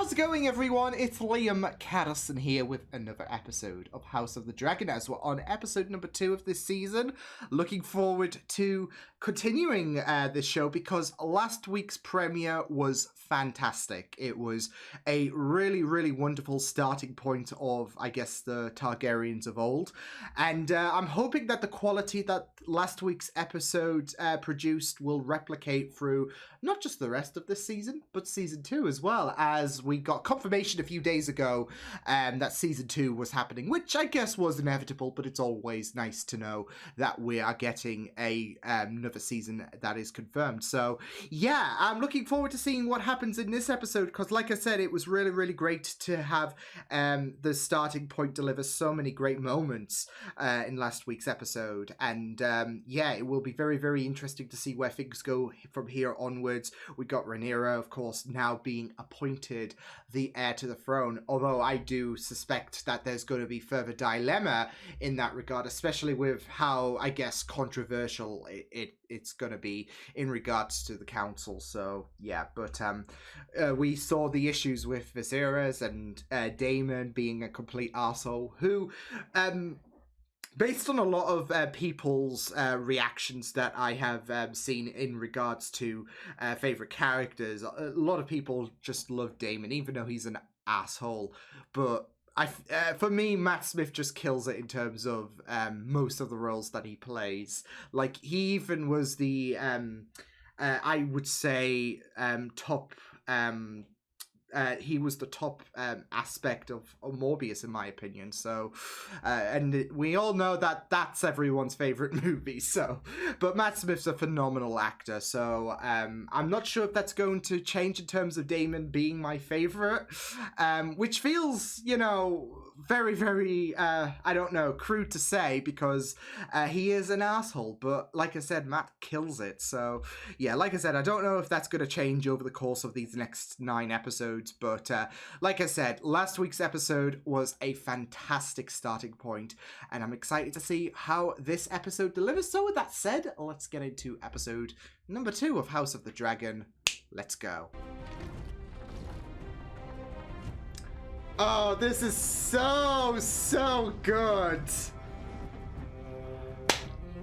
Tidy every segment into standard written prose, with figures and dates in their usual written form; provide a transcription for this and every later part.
How's it going, everyone? It's Liam Catterson here with another episode of House of the Dragon, as we're on episode number 2 of this season. Looking forward to continuing this show because last week's premiere was fantastic. It was a really, really wonderful starting point of, I guess, the Targaryens of old. And I'm hoping that the quality that last week's episode produced will replicate through not just the rest of this season, but season 2 as well, as we got confirmation a few days ago that season 2 was happening, which I guess was inevitable, but it's always nice to know that we are getting another season that is confirmed. So yeah, I'm looking forward to seeing what happens in this episode, because like I said, it was really, really great to have the starting point deliver so many great moments in last week's episode. And yeah, it will be very, very interesting to see where things go from here onwards. We got Rhaenyra, of course, now being appointed the heir to the throne, although I do suspect that there's going to be further dilemma in that regard, especially with how, I guess, controversial it's going to be in regards to the council. So yeah, but we saw the issues with Viserys and Daemon being a complete arsehole who based on a lot of people's reactions that I have seen in regards to favourite characters, a lot of people just love Daemon, even though he's an asshole. But for me, Matt Smith just kills it in terms of most of the roles that he plays. Like, he even was the, I would say, top... he was the top aspect of Morbius, in my opinion. So, and we all know that that's everyone's favorite movie. So, but Matt Smith's a phenomenal actor. So, I'm not sure if that's going to change in terms of Daemon being my favorite, which feels, you know, very, very, I don't know, crude to say, because he is an asshole. But like I said, Matt kills it. So, yeah, like I said, I don't know if that's going to change over the course of these next 9 episodes. But like I said, last week's episode was a fantastic starting point, and I'm excited to see how this episode delivers. So with that said, let's get into episode number 2 of House of the Dragon. Let's go. Oh, this is so good.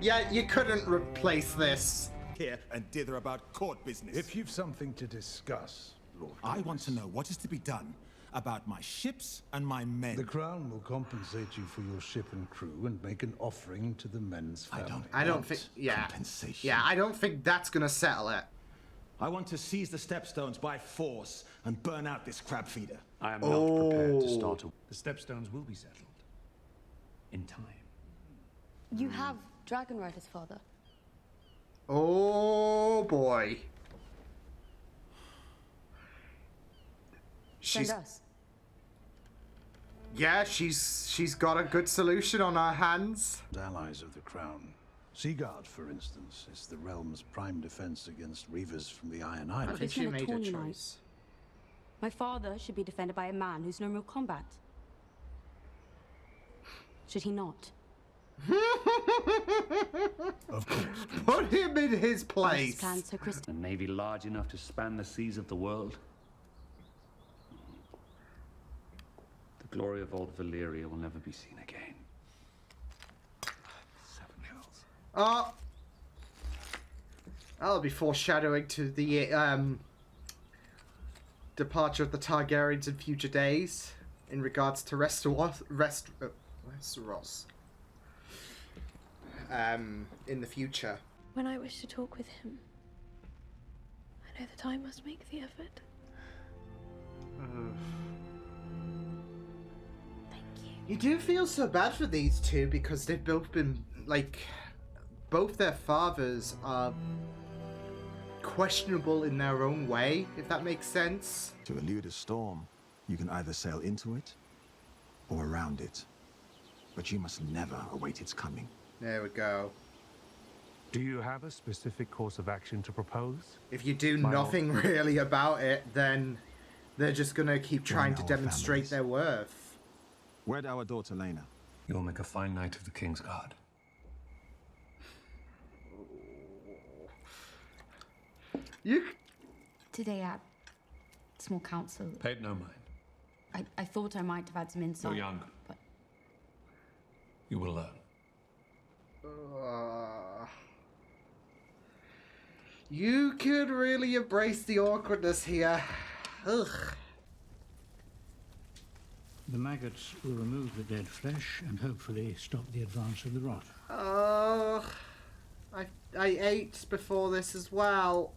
Yeah, you couldn't replace this. Here and dither about court business. If you've something to discuss, Lord I Douglas, want to know what is to be done about my ships and my men. the Crown will compensate you for your ship and crew and make an offering to the men's family. I don't think, yeah. Compensation. Yeah, I don't think that's gonna settle it. I want to seize the stepstones by force and burn out this crab feeder. I am not prepared to start a... The stepstones will be settled. In time. You have dragon riders, father. Oh boy. Send us. Yeah, she's got a good solution on her hands. Allies of the Crown. Seaguard, for instance, is the realm's prime defense against reavers from the Iron I Islands. think she It's been a made a tawny night. choice. My father should be defended by a man who's known real combat. Should he not? Of course. Put him in his His place. plans so crystal. A navy large enough to span the seas of the world. The glory of old Valyria will never be seen again. 7 hells. Oh, that'll be foreshadowing to the departure of the Targaryens in future days in regards to Westeros. In the future. When I wish to talk with him, I know that I must make the effort. Thank you. You do feel so bad for these two because they've both been, like, both their fathers are questionable in their own way, if that makes sense. To elude a storm, you can either sail into it or around it. But you must never await its coming. There we go. Do you have a specific course of action to propose? If you do nothing really about it, then they're just gonna keep trying to our demonstrate families. their worth. Wed our daughter Lena. You will make a fine knight of the King's Guard. You Today, Ab. Small council. Pay it no mind. I thought I might have had some insight. You're young. But You will learn. You could really embrace the awkwardness here. Ugh. The maggots will remove the dead flesh and hopefully stop the advance of the rot. I ate before this as well.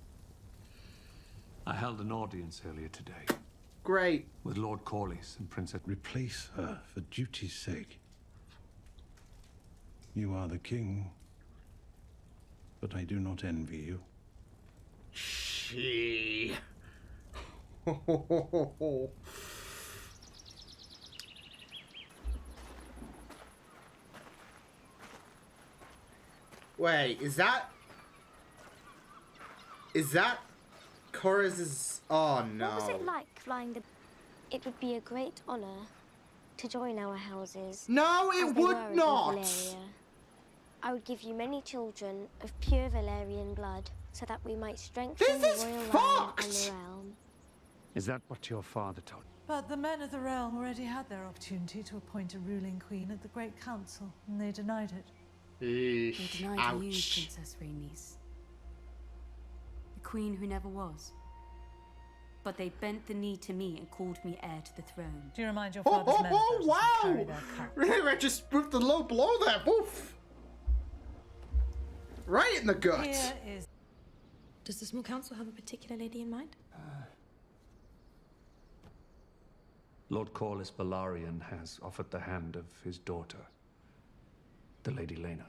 I held an audience earlier today Great. with Lord Corlys and Princess. Replace her for duty's sake. You are the king, but I do not envy you. She. Wait, is that Chorus's? Oh no. What was it like flying the... It would be a great honor to join our houses. No, as it they were would in not. Valyria. I would give you many children of pure Valyrian blood, so that we might strengthen This the is royal line fucked! and the realm. Is that what your father told you? But the men of the realm already had their opportunity to appoint a ruling queen at the Great Council, and they denied it. they denied you, Ouch. Princess Rhaenys. The queen who never was. But they bent the knee to me and called me heir to the throne. Do you remind your Oh, father's men of oh, those oh, who carry wow! their cup? Right, just with the low blow there, woof! Right in the gut. Here is... Does the small council have a particular lady in mind? Lord Corlys Balarian has offered the hand of his daughter, the Lady Lena.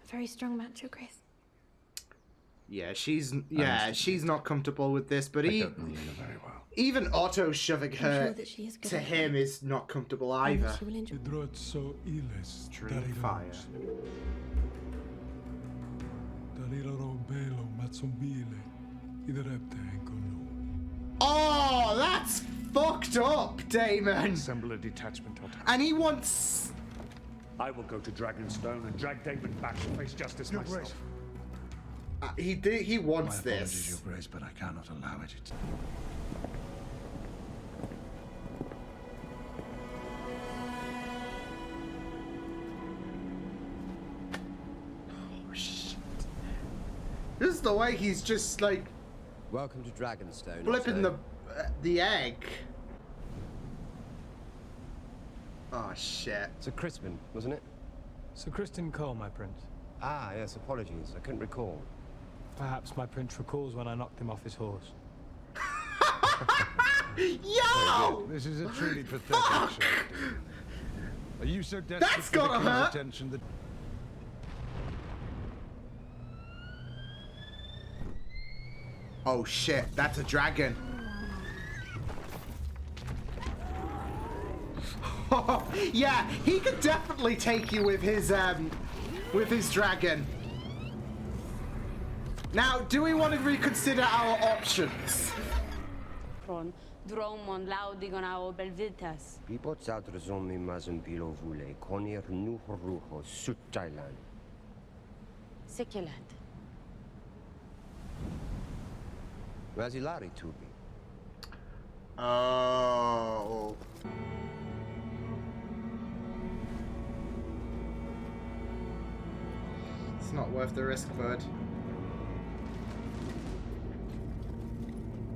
A very strong match, Your Grace. Yeah, she's not comfortable with this, but I don't know Lena very well. even Otto shoving I'm her sure that she is good to at him it. is not comfortable And either. that she will enjoy. Dream fire. Oh, that's fucked up, Damon. Assemble a detachment, Otto. And he wants. I will go to Dragonstone and drag David back to face justice myself. He wants My apologies, this. Your Grace, but I cannot allow it. Oh, shit. This is the way he's just like Welcome to Dragonstone. flipping Otto. the egg. Oh shit. Sir Crispin, wasn't it? Sir Kristen Cole, my prince. Ah, yes, apologies. I couldn't recall. Perhaps my prince recalls when I knocked him off his horse. Yo! This is a truly pathetic show. Are you so desperate That's for the gotta king's hurt. attention that... Oh shit, that's a dragon. Yeah, he could definitely take you with his dragon. Now, do we want to reconsider our options? Dromon laudigon ao belvitas. Pipots atrzomi mazon bilo vule, konir nuhruho sutjailan. Siculat. Razilari tubi. Oh. It's not worth the risk, bud.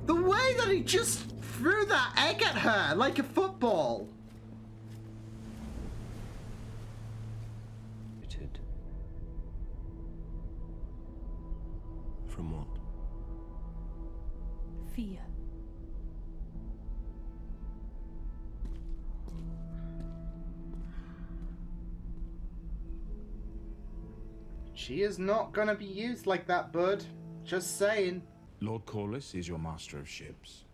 The way that he just threw that egg at her like a football. From what? Fear. She is not gonna be used like that, bud. Just saying. Lord Corlys is your master of ships.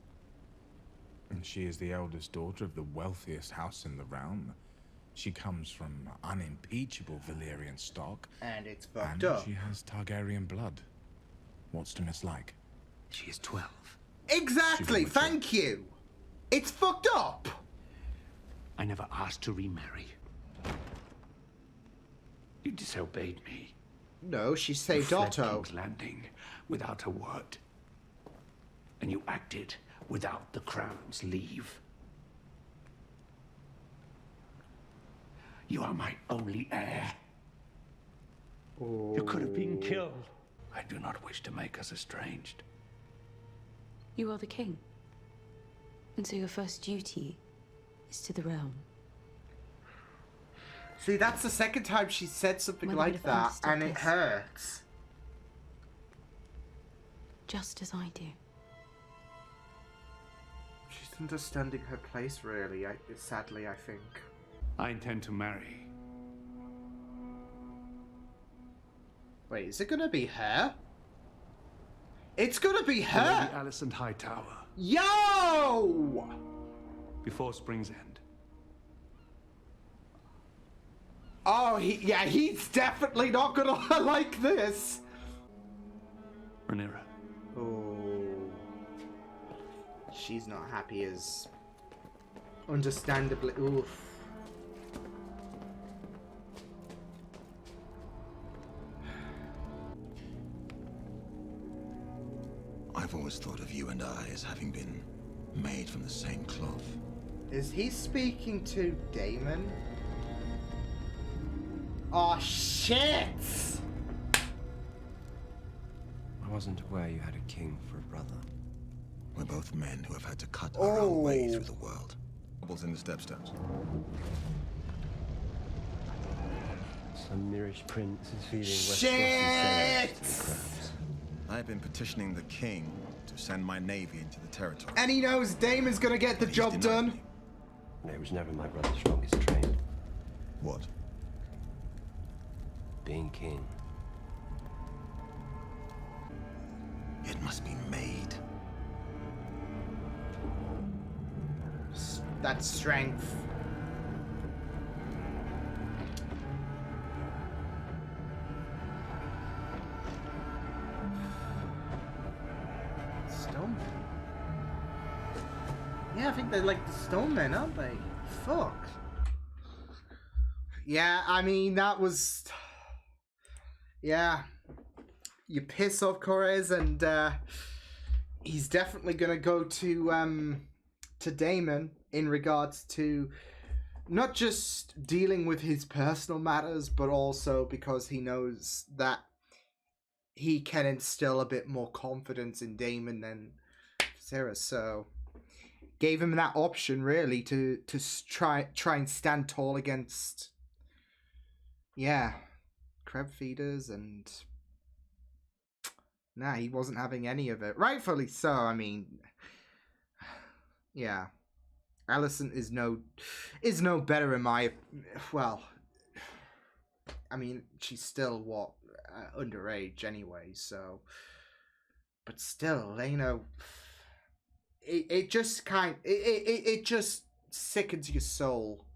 And she is the eldest daughter of the wealthiest house in the realm. She comes from unimpeachable Valyrian stock. And it's fucked and up. she has Targaryen blood. What's to mislike? She is 12. Exactly, thank you. It's fucked up. I never asked to remarry. You disobeyed me. No, she You saved fled Otto. King's Landing without a word. and you acted without the crown's leave. You are my only heir. You could have been killed. I do not wish to make us estranged. You are the king. And so your first duty is to the realm. See, that's the second time she said something Mother would like have that, understood and it this. hurts. Just as I do. She's understanding her place, really, sadly, I think. I intend to marry. Wait, is it gonna be her? It's gonna be Lady her! Alicent Hightower. Yo! Before Spring's End. Oh, he's definitely not gonna like this. Rhaenyra. Oh. She's not happy as... Understandably. Oof. I've always thought of you and I as having been made from the same cloth. Is he speaking to Daemon? Oh, shit! I wasn't aware you had a king for a brother. We're both men who have had to cut our own way through the world. Bubbles in the steps. Some Mirish prince is feeling Shit! I've been petitioning the king to send my navy into the territory. And he knows Daemon's gonna get the job done. No, it was never my brother's strongest trait. What? Being king. It must be made. That's strength. Stone. Yeah, I think they're like the stone men, aren't they? Fuck. Yeah, I mean, that was... Yeah. You piss off Correz, and he's definitely gonna go to Daemon in regards to not just dealing with his personal matters, but also because he knows that he can instill a bit more confidence in Daemon than Sarah. So gave him that option really to try and stand tall against crab feeders, and nah, he wasn't having any of it. Rightfully so. I mean, yeah. Alicent is no better in my... Well, I mean, she's still, what, underage anyway, so... But still, you know... It just it just sickens your soul,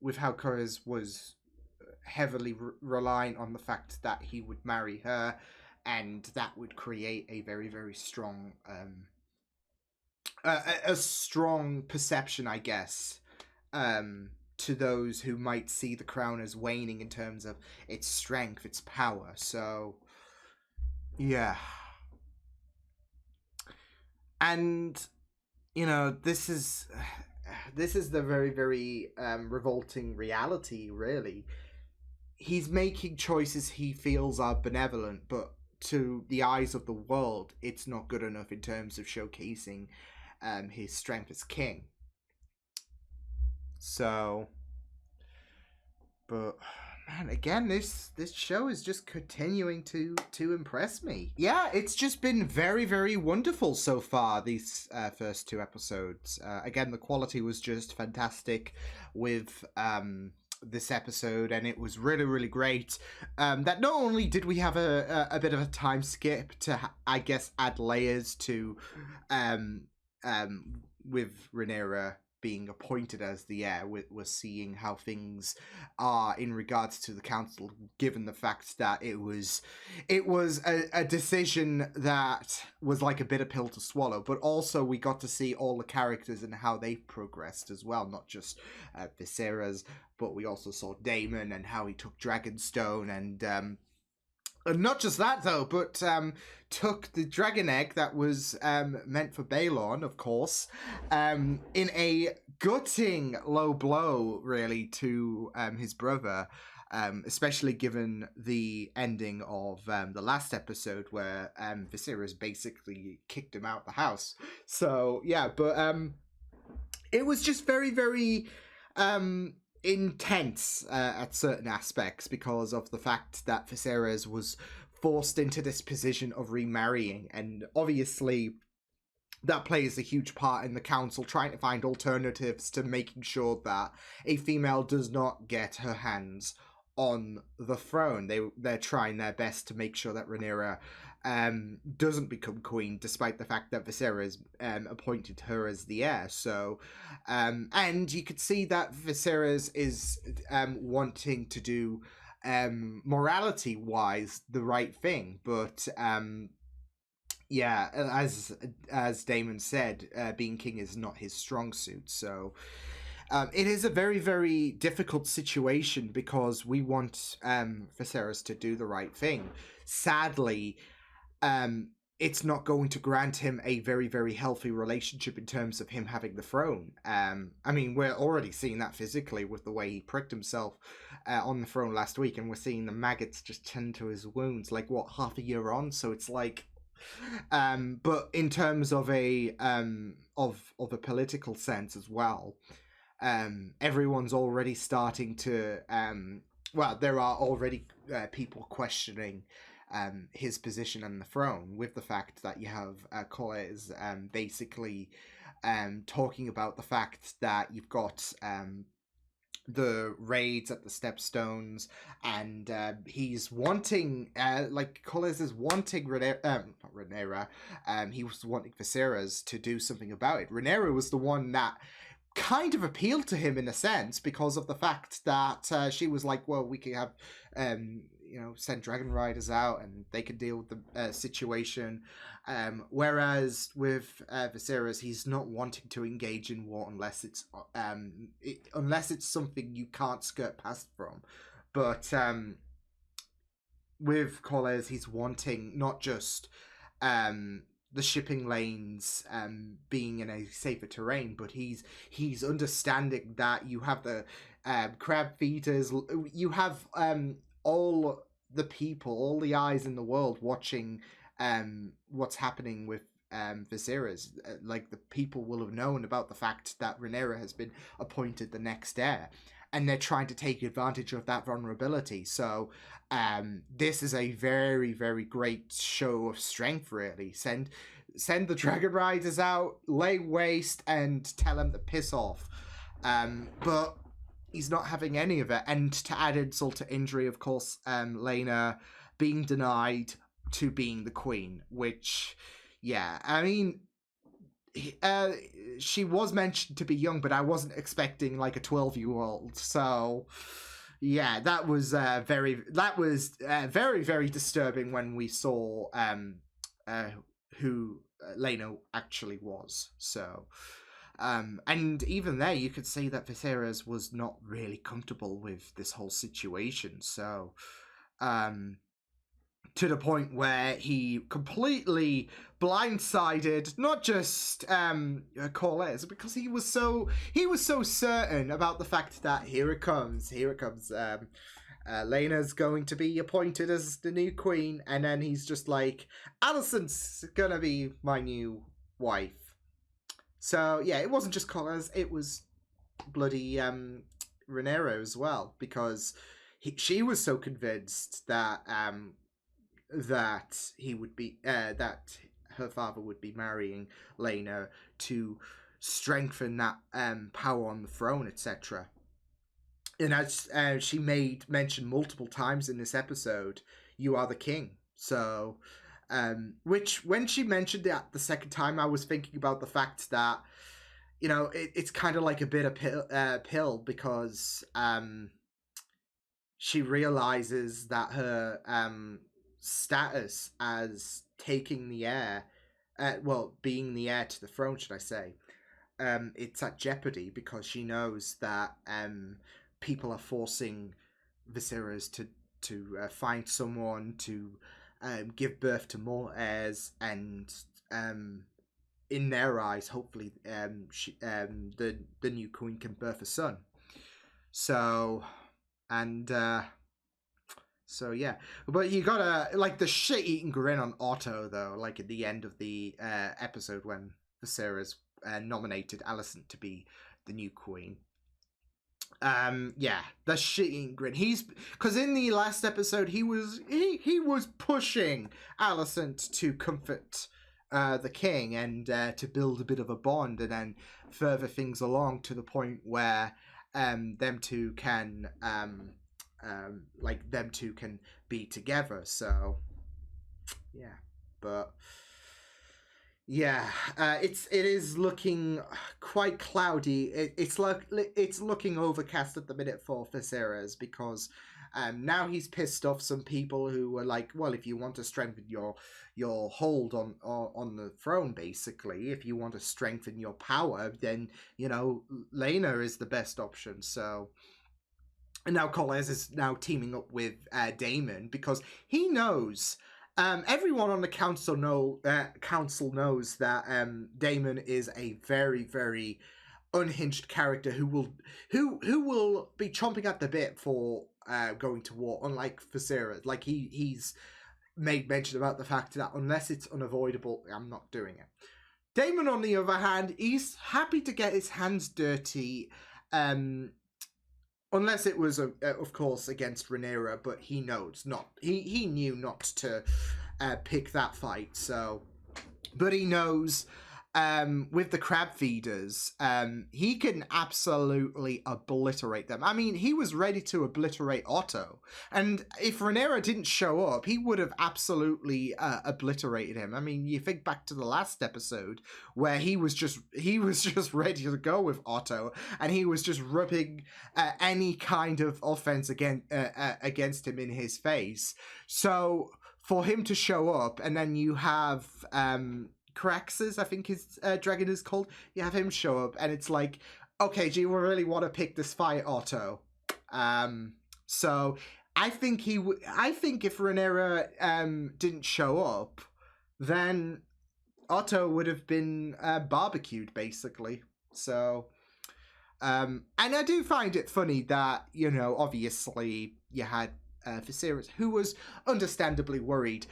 with how Correz was heavily reliant on the fact that he would marry her, and that would create a very, very strong... a strong perception, I guess, to those who might see the crown as waning in terms of its strength, its power. So, yeah. And, you know, this is the very, very revolting reality, really. He's making choices he feels are benevolent, but to the eyes of the world, it's not good enough in terms of showcasing his strength as king. So, but man, again, this show is just continuing to impress me. Yeah, it's just been very, very wonderful so far, these first two episodes. Again, the quality was just fantastic with this episode, and it was really, really great. That not only did we have a bit of a time skip to, I guess, add layers to with Rhaenyra being appointed as the heir, we're seeing how things are in regards to the council, given the fact that it was a decision that was like a bitter pill to swallow, but also we got to see all the characters and how they progressed as well, not just Viserys, but we also saw Daemon and how he took Dragonstone, and Not just that, though, but took the dragon egg that was meant for Balon, of course, in a gutting low blow, really, to his brother, especially given the ending of the last episode where Viserys basically kicked him out the house. So, yeah, but it was just very, very intense at certain aspects because of the fact that Viserys was forced into this position of remarrying, and obviously that plays a huge part in the council trying to find alternatives to making sure that a female does not get her hands on the throne. They're trying their best to make sure that Rhaenyra doesn't become queen, despite the fact that Viserys appointed her as the heir. So, and you could see that Viserys is wanting to do morality-wise the right thing, but yeah, as Damon said, being king is not his strong suit. So it is a very, very difficult situation because we want Viserys to do the right thing. Sadly, it's not going to grant him a very, very healthy relationship in terms of him having the throne. I mean, we're already seeing that physically with the way he pricked himself on the throne last week, and we're seeing the maggots just tend to his wounds, like, what, half a year on? So it's like... but in terms of a political sense as well, everyone's already starting to... well, there are already people questioning his position on the throne, with the fact that you have Corlys basically talking about the fact that you've got the raids at the Stepstones, and he's wanting, like, Corlys is wanting not Rhaenyra, he was wanting Viserys to do something about it. Rhaenyra was the one that kind of appealed to him in a sense because of the fact that she was like, well, we could have send dragon riders out and they could deal with the situation, whereas with Viserys, he's not wanting to engage in war unless it's something you can't skirt past from. But with Corlys, he's wanting not just the shipping lanes being in a safer terrain, but he's understanding that you have the crab feeders, you have all the people, all the eyes in the world watching what's happening with Viserys. Like, the people will have known about the fact that Rhaenyra has been appointed the next heir, and they're trying to take advantage of that vulnerability. So this is a very, very great show of strength, really. Send the dragon riders out, lay waste, and tell them to piss off. But he's not having any of it. And to add insult to injury, of course, Laena being denied to being the queen, which, yeah, I mean, she was mentioned to be young, but I wasn't expecting like a 12-year-old. So yeah, that was very, very disturbing when we saw who Laena actually was. So and even there, you could see that Viserys was not really comfortable with this whole situation. So to the point where he completely blindsided not just Corlys, because he was so certain about the fact that here it comes, Laena's going to be appointed as the new queen, and then he's just like, Alicent's gonna be my new wife. So yeah, it wasn't just Corlys, it was bloody Rhaenyra as well, because she was so convinced that that he would be that her father would be marrying Laena to strengthen that power on the throne, etc. And as she made mention multiple times in this episode, you are the king. So which, when she mentioned that the second time, I was thinking about the fact that, you know, it's kind of like a bit of pill, because she realizes that her status as taking the heir, being the heir to the throne, should I say, it's at jeopardy, because she knows that people are forcing Viserys find someone to give birth to more heirs, and in their eyes, hopefully, the new queen can birth a son. So, and so yeah, but you gotta like the shit-eating grin on Otto though, like at the end of the episode when Viserys nominated Alicent to be the new queen. Yeah, the shit-eating grin. He's because in the last episode he was pushing Alicent to comfort the king and to build a bit of a bond, and then further things along to the point where them two can be together. So yeah, but yeah, it is looking quite cloudy. It's looking overcast at the minute for Viserys, because now he's pissed off some people who were like, well, if you want to strengthen your hold on the throne, basically, if you want to strengthen your power, then Laena is the best option. So. And now Corlys is now teaming up with Daemon, because he knows. Everyone on the council knows that Daemon is a very, very unhinged character who will be chomping at the bit for going to war. Unlike Viserys, like he's made mention about the fact that unless it's unavoidable, I'm not doing it. Daemon, on the other hand, he's happy to get his hands dirty. Unless it was, of course, against Rhaenyra, but he knows not. He knew not to pick that fight. So, but he knows with the crab feeders, he can absolutely obliterate them. I mean, he was ready to obliterate Otto, and if Rhaenyra didn't show up, he would have absolutely obliterated him. I mean, you think back to the last episode where he was just ready to go with Otto, and he was just rubbing any kind of offense against him in his face. So for him to show up, and then you have Caraxes, I think his dragon is called. You have him show up, and it's like, okay, do you really want to pick this fight, Otto? So I think I think if Rhaenyra didn't show up, then Otto would have been barbecued, basically. So, and I do find it funny that obviously you had Viserys, who was understandably worried.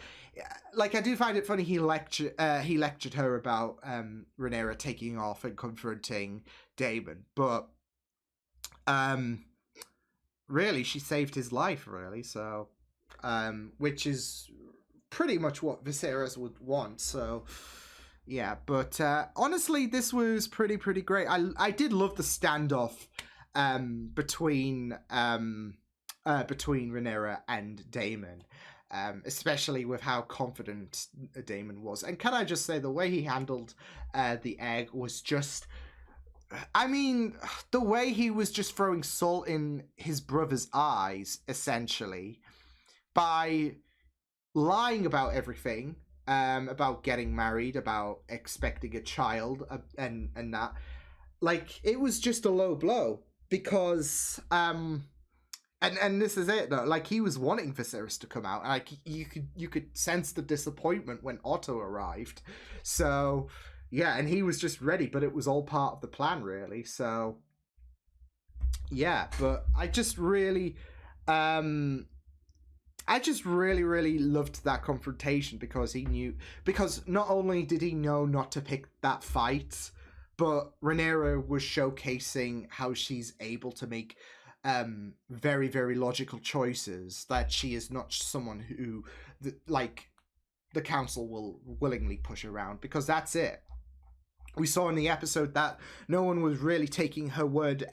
Like, I do find it funny he lectured her about Rhaenyra taking off and confronting Daemon, but really she saved his life, really. So, which is pretty much what Viserys would want. So, yeah. But honestly, this was pretty great. I did love the standoff between Rhaenyra and Daemon. Especially with how confident Daemon was. And can I just say, the way he handled the egg was just... I mean, the way he was just throwing salt in his brother's eyes, essentially, by lying about everything, about getting married, about expecting a child, and that. Like, it was just a low blow, because... And this is it though. Like, he was wanting Viserys to come out. Like, you could sense the disappointment when Otto arrived. So yeah, and he was just ready, but it was all part of the plan, really. So yeah, but I just really loved that confrontation, because not only did he know not to pick that fight, but Rhaenyra was showcasing how she's able to make very, very logical choices, that she is not someone who the council will willingly push around, because that's it. We saw in the episode that no one was really taking her word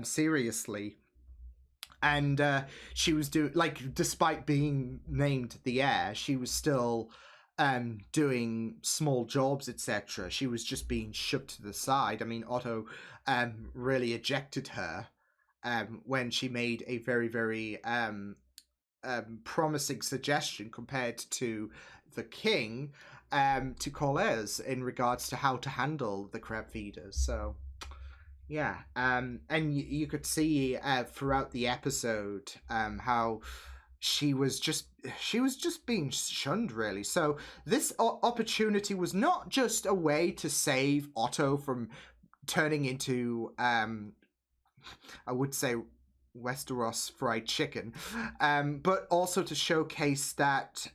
seriously, and she was despite being named the heir, she was still doing small jobs, etc. She was just being shoved to the side. I mean, Otto really ejected her when she made a very, very promising suggestion compared to the king, to Corlys, in regards to how to handle the crab feeders. So Yeah, and you could see throughout the episode how she was just being shunned, really. So this opportunity was not just a way to save Otto from turning into I would say Westeros fried chicken, but also to showcase that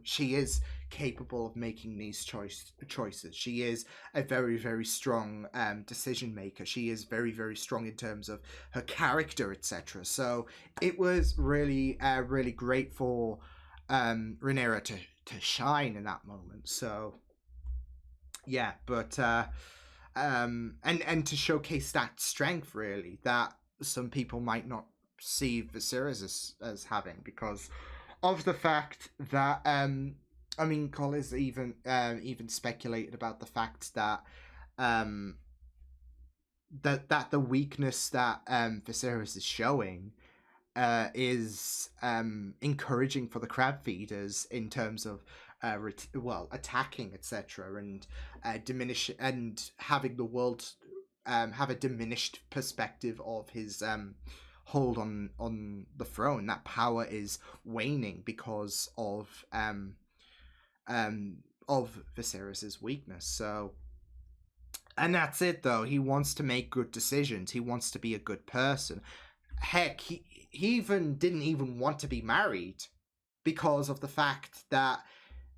she is capable of making these choices. She is a very, very strong decision maker. She is very, very strong in terms of her character, etc. So it was really, really great for Rhaenyra to shine in that moment. So yeah, but and to showcase that strength, really, that some people might not see Viserys as having, because of the fact that I mean, Colin's even speculated about the fact that that the weakness that Viserys is showing is encouraging for the crab feeders in terms of attacking, etc., and diminish and having the world have a diminished perspective of his hold on the throne. That power is waning because of Viserys's weakness. So, and that's it though. He wants to make good decisions. He wants to be a good person. Heck, he even didn't even want to be married because of the fact that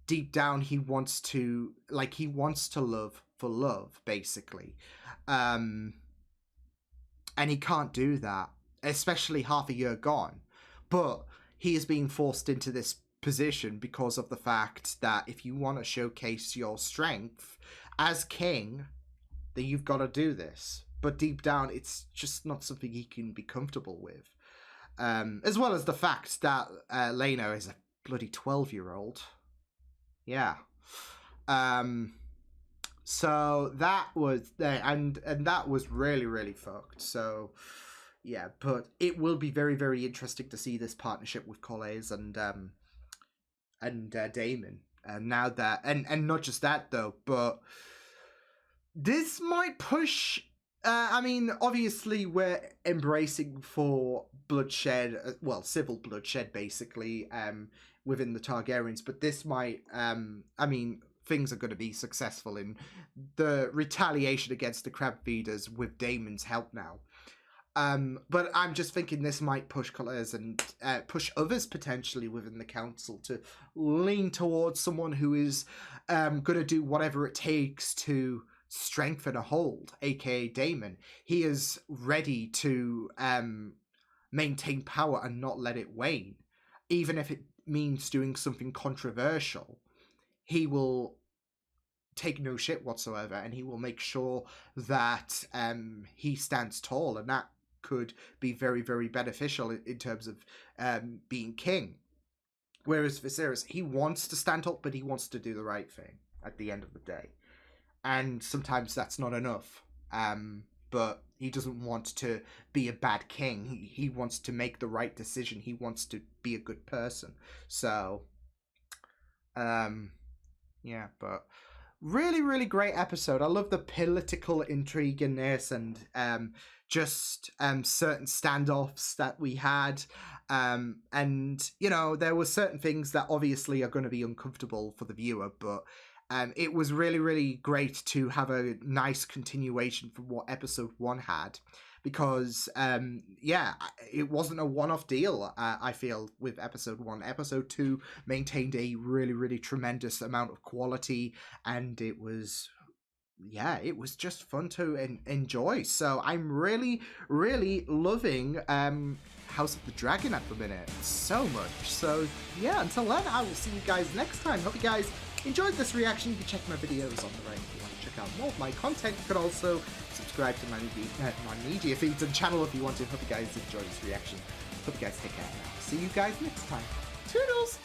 deep down he wants to love for love, basically. And he can't do that, especially half a year gone. But he is being forced into this position because of the fact that if you want to showcase your strength as king, then you've got to do this. But deep down, it's just not something he can be comfortable with. As well as the fact that Lena is a bloody 12-year-old. Yeah. So that was there, and that was really, really fucked. So yeah, but it will be very, very interesting to see this partnership with Corlys and Daemon. Now that and not just that though, but this might push. I mean, obviously, we're embracing for bloodshed, civil bloodshed, basically, within the Targaryens. But this might, I mean, things are going to be successful in the retaliation against the crab feeders with Daemon's help now. But I'm just thinking this might push Corlys and push others potentially within the council to lean towards someone who is going to do whatever it takes to strengthen a hold, aka Daemon. He is ready to maintain power and not let it wane, even if it means doing something controversial. He will take no shit whatsoever, and he will make sure that he stands tall, and that could be very, very beneficial in terms of being king. Whereas Viserys, he wants to stand up, but he wants to do the right thing at the end of the day. And sometimes that's not enough. But he doesn't want to be a bad king. He wants to make the right decision. He wants to be a good person. So, yeah, but really, really great episode. I love the political intrigue in this, and just certain standoffs that we had. And, you know, there were certain things that obviously are going to be uncomfortable for the viewer, but it was really, really great to have a nice continuation from what episode 1 had, because, yeah, it wasn't a one-off deal, I feel, with episode 1. Episode 2 maintained a really, really tremendous amount of quality, and it was, yeah, it was just fun to enjoy. So I'm really, really loving House of the Dragon at the minute so much. So, yeah, until then, I will see you guys next time. Hope you guys enjoyed this reaction. You can check my videos on the right if you want to check out more of my content. You can also subscribe to my media feeds and channel if you want to. Hope you guys enjoyed this reaction. Hope you guys take care now. See you guys next time. Toodles!